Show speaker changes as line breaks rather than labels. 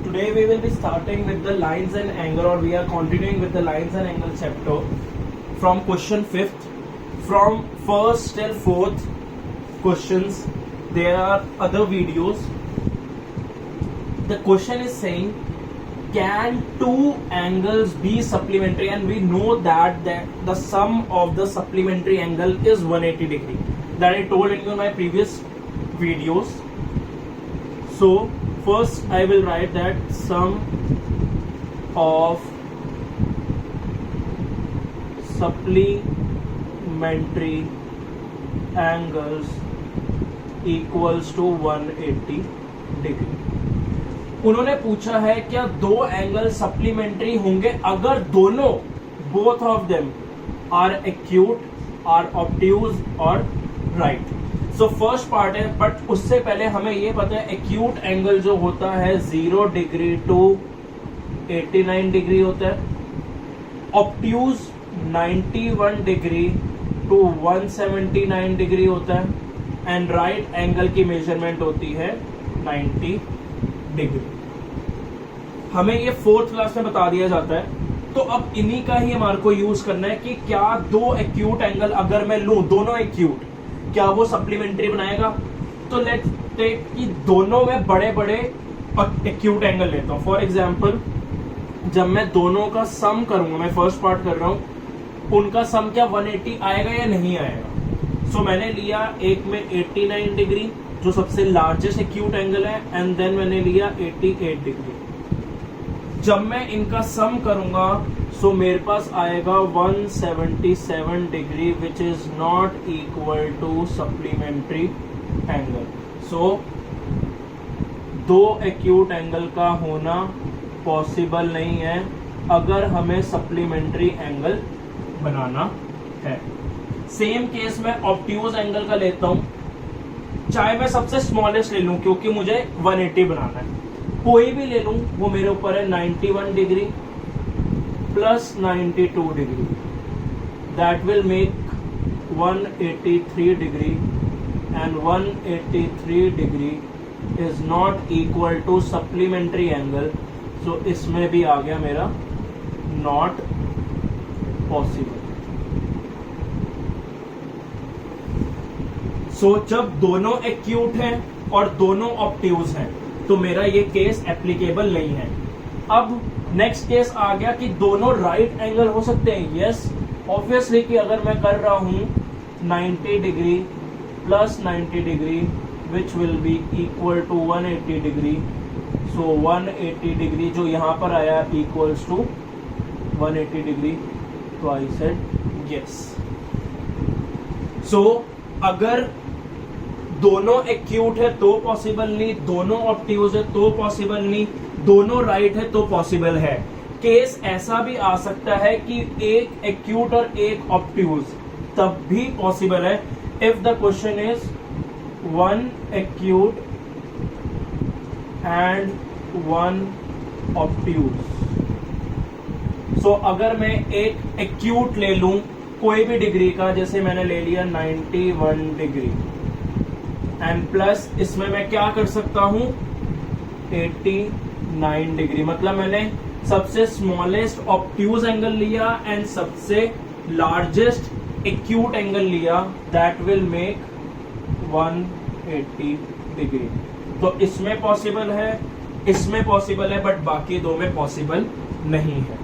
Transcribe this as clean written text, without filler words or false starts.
today we will be starting with the lines and angle, or we are continuing with the lines and angle chapter from question 5th. From 1st till 4th questions, there are other videos. The question is saying, can two angles be supplementary? And we know that the sum of the supplementary angle is 180 degree. That I told in my previous videos. So first I will write that sum of supplementary angles equals to 180 degree. उन्होंने पूछा है क्या दो angle supplementary होंगे अगर दोनों both of them are acute, are obtuse और right. So first part है, बट उससे पहले हमें ये पता है एक्यूट एंगल जो होता है 0 डिग्री टू 89 डिग्री होता है, ऑब्ट्यूज 91 डिग्री टू 179 डिग्री होता है, एंड राइट एंगल की मेजरमेंट होती है 90 डिग्री. हमें ये 4th क्लास में बता दिया जाता है. तो अब इन्हीं का ही हमारे को यूज करना है कि क्या दो एक्यूट एंगल अगर मैं लूं, दोनों एक्यूट, क्या वो सप्लीमेंट्री बनाएगा. तो लेट्स टेक कि दोनों में बड़े बड़े एक्यूट एंगल लेता हूं. फॉर एग्जांपल जब मैं दोनों का सम करूंगा, मैं फर्स्ट पार्ट कर रहा हूं, उनका सम क्या 180 आएगा या नहीं आएगा. सो मैंने लिया एक में 89 डिग्री जो सबसे लार्जेस्ट एक्यूट एंगल है, एंड देन मैंने लिया 88 डिग्री. जब मैं इनका सम करूंगा सो मेरे पास आएगा 177 degree which is not equal to supplementary angle. So दो एक्यूट एंगल का होना पॉसिबल नहीं है अगर हमें सप्लीमेंट्री एंगल बनाना है. सेम केस में ऑब्ट्यूज एंगल का लेता हूं, चाहे मैं सबसे स्मॉलेस्ट ले लूं क्योंकि मुझे 180 बनाना है, कोई भी ले लूं वो मेरे ऊपर है. 91 degree plus 92 degree, that will make 183 degree, and 183 degree is not equal to supplementary angle. So इसमें भी आ गया मेरा नॉट पॉसिबल. सो जब दोनों एक्यूट हैं और दोनों ऑब्ट्यूज हैं तो मेरा ये केस एप्लीकेबल नहीं है. अब नेक्स्ट केस आ गया कि दोनों राइट एंगल हो सकते हैं. यस ऑब्वियसली कि अगर मैं कर रहा हूं 90 degree plus 90 degree which will be equal to 180 degree. So 180 degree जो यहां पर आया इक्वल्स टू 180 डिग्री. तो आई सेड यस. सो अगर दोनों एक्यूट है तो पॉसिबल नहीं, दोनों ऑब्ट्यूज है तो पॉसिबल नहीं, दोनों राइट है तो पॉसिबल है. केस ऐसा भी आ सकता है कि एक एक्यूट और एक ऑब्ट्यूज, तब भी पॉसिबल है if the question is one acute and one obtuse. So अगर मैं एक एक्यूट ले लूं कोई भी डिग्री का, जैसे मैंने ले लिया 91 डिग्री, एंड प्लस इसमें मैं क्या कर सकता हूं 89 डिग्री, मतलब मैंने सबसे स्मॉलेस्ट ऑब्ट्यूज एंगल लिया एंड सबसे लार्जेस्ट एक्यूट एंगल लिया, दैट विल मेक 180 डिग्री. तो इसमें पॉसिबल है, इसमें पॉसिबल है, बट बाकी दो में पॉसिबल नहीं है.